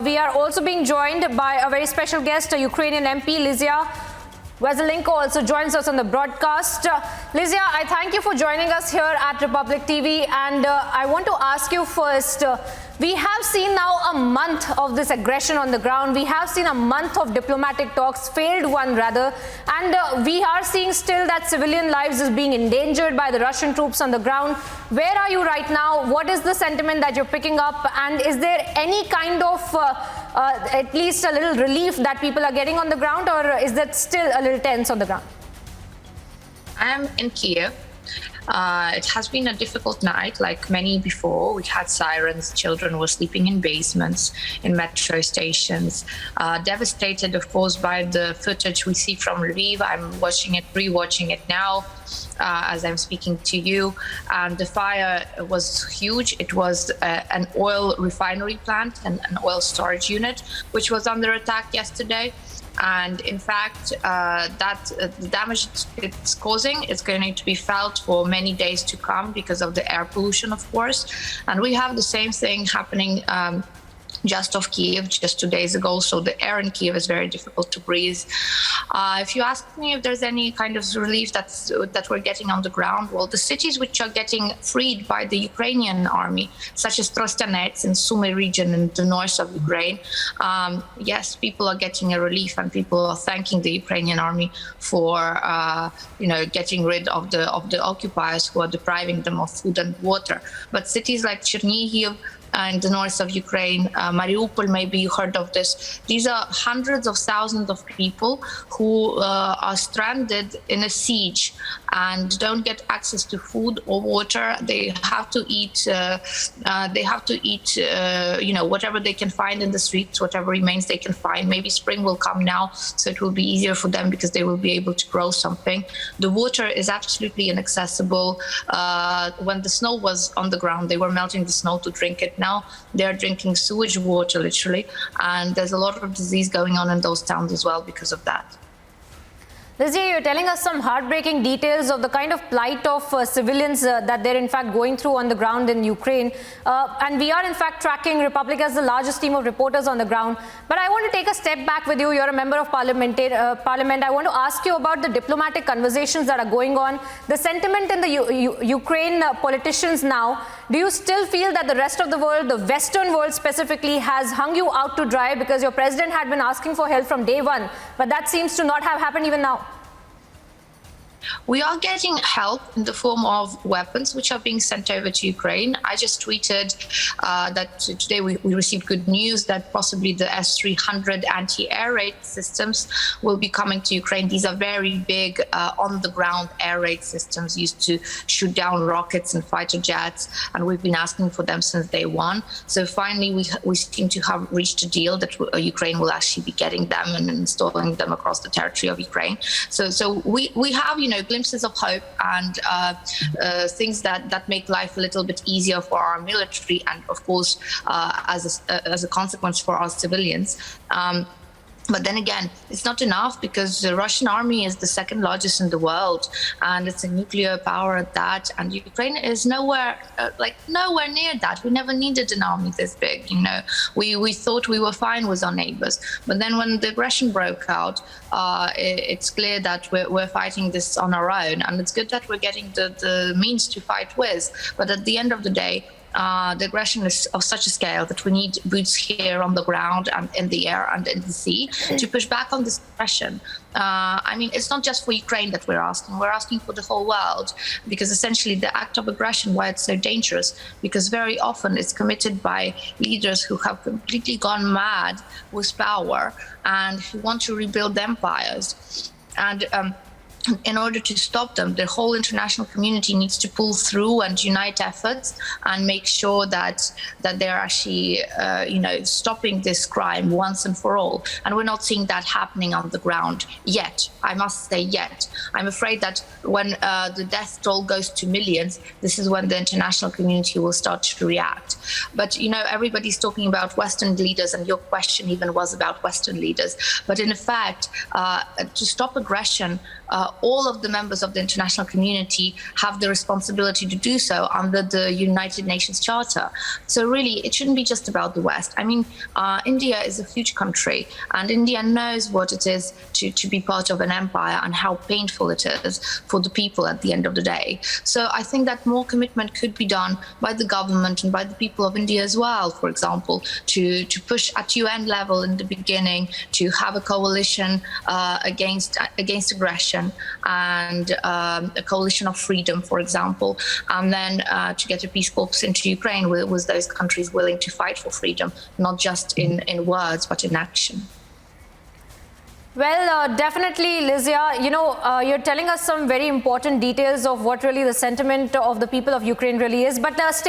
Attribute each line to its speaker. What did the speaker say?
Speaker 1: we are also being joined by a very special guest, a Ukrainian MP, Lizia Veselenko, also joins us on the broadcast. Lizia, I thank you for joining us here at Republic TV, and I want to ask you first, we have seen now a month of this aggression on the ground. We have seen a month of diplomatic talks, failed one rather, and we are seeing still that civilian lives is being endangered by the Russian troops on the ground. Where are you right now? What is the sentiment that you're picking up? And is there any kind of at least a little relief that people are getting on the ground, or is that still a little tense on the ground?
Speaker 2: I am in Kiev. It has been a difficult night, like many before. We had sirens, children were sleeping in basements, in metro stations. Devastated, of course, by the footage we see from Lviv. I'm watching it, rewatching it now as I'm speaking to you. And the fire was huge. It was an oil refinery plant and an oil storage unit, which was under attack yesterday. And in fact, the damage it's causing is going to be felt for many days to come because of the air pollution, of course. And we have the same thing happening just off Kiev just 2 days ago. So the air in Kiev is very difficult to breathe. If you ask me if there's any kind of relief that we're getting on the ground, well, the cities which are getting freed by the Ukrainian army, such as Trostianets in Sumy region in the north of Ukraine, yes, people are getting a relief, and people are thanking the Ukrainian army for getting rid of the occupiers who are depriving them of food and water. But cities like Chernihiv in the north of Ukraine, Mariupol, maybe you heard of this. These are hundreds of thousands of people who are stranded in a siege and don't get access to food or water. They have to eat. Whatever they can find in the streets, whatever remains they can find. Maybe spring will come now, so it will be easier for them because they will be able to grow something. The water is absolutely inaccessible. When the snow was on the ground, they were melting the snow to drink it. Now they're drinking sewage water, literally, and there's a lot of disease going on in those towns as well because of that.
Speaker 1: Lizia, you're telling us some heartbreaking details of the kind of plight of civilians that they're in fact going through on the ground in Ukraine. And we are in fact tracking Republic as the largest team of reporters on the ground. But I want to take a step back with you. You're a member of Parliament. I want to ask you about the diplomatic conversations that are going on. The sentiment in the Ukraine politicians now. Do you still feel that the rest of the world, the Western world specifically, has hung you out to dry because your president had been asking for help from day one, but that seems to not have happened even now?
Speaker 2: We are getting help in the form of weapons which are being sent over to Ukraine. I just tweeted that today we received good news that possibly the S-300 anti-air raid systems will be coming to Ukraine. These are very big on-the-ground air raid systems used to shoot down rockets and fighter jets, and we've been asking for them since day one. So finally we seem to have reached a deal that Ukraine will actually be getting them and installing them across the territory of Ukraine. So we have, glimpses of hope and things that make life a little bit easier for our military, and of course as a consequence for our civilians. But then again, it's not enough, because the Russian army is the second largest in the world, and it's a nuclear power at that. And Ukraine is nowhere near that. We never needed an army this big. We thought we were fine with our neighbors, but then when the aggression broke out, it's clear that we're fighting this on our own. And it's good that we're getting the means to fight with. But at the end of the day, the aggression is of such a scale that we need boots here on the ground and in the air and in the sea to push back on this aggression. It's not just for Ukraine that we're asking for the whole world, because essentially the act of aggression, why it's so dangerous, because very often it's committed by leaders who have completely gone mad with power and who want to rebuild empires. And in order to stop them, the whole international community needs to pull through and unite efforts and make sure that they're actually, stopping this crime once and for all. And we're not seeing that happening on the ground yet. I must say yet. I'm afraid that when the death toll goes to millions, this is when the international community will start to react. But, everybody's talking about Western leaders, and your question even was about Western leaders. But in fact, to stop aggression, all of the members of the international community have the responsibility to do so under the United Nations Charter. So really, it shouldn't be just about the West. I mean, India is a huge country, and India knows what it is to be part of an empire and how painful it is for the people at the end of the day. So I think that more commitment could be done by the government and by the people of India as well, for example, to push at UN level in the beginning, to have a coalition against aggression and a coalition of freedom, for example, and then to get a peace corps into Ukraine with those countries willing to fight for freedom, not just in words, but in action.
Speaker 1: Well, definitely, Lizia, you're telling us some very important details of what really the sentiment of the people of Ukraine really is. But stay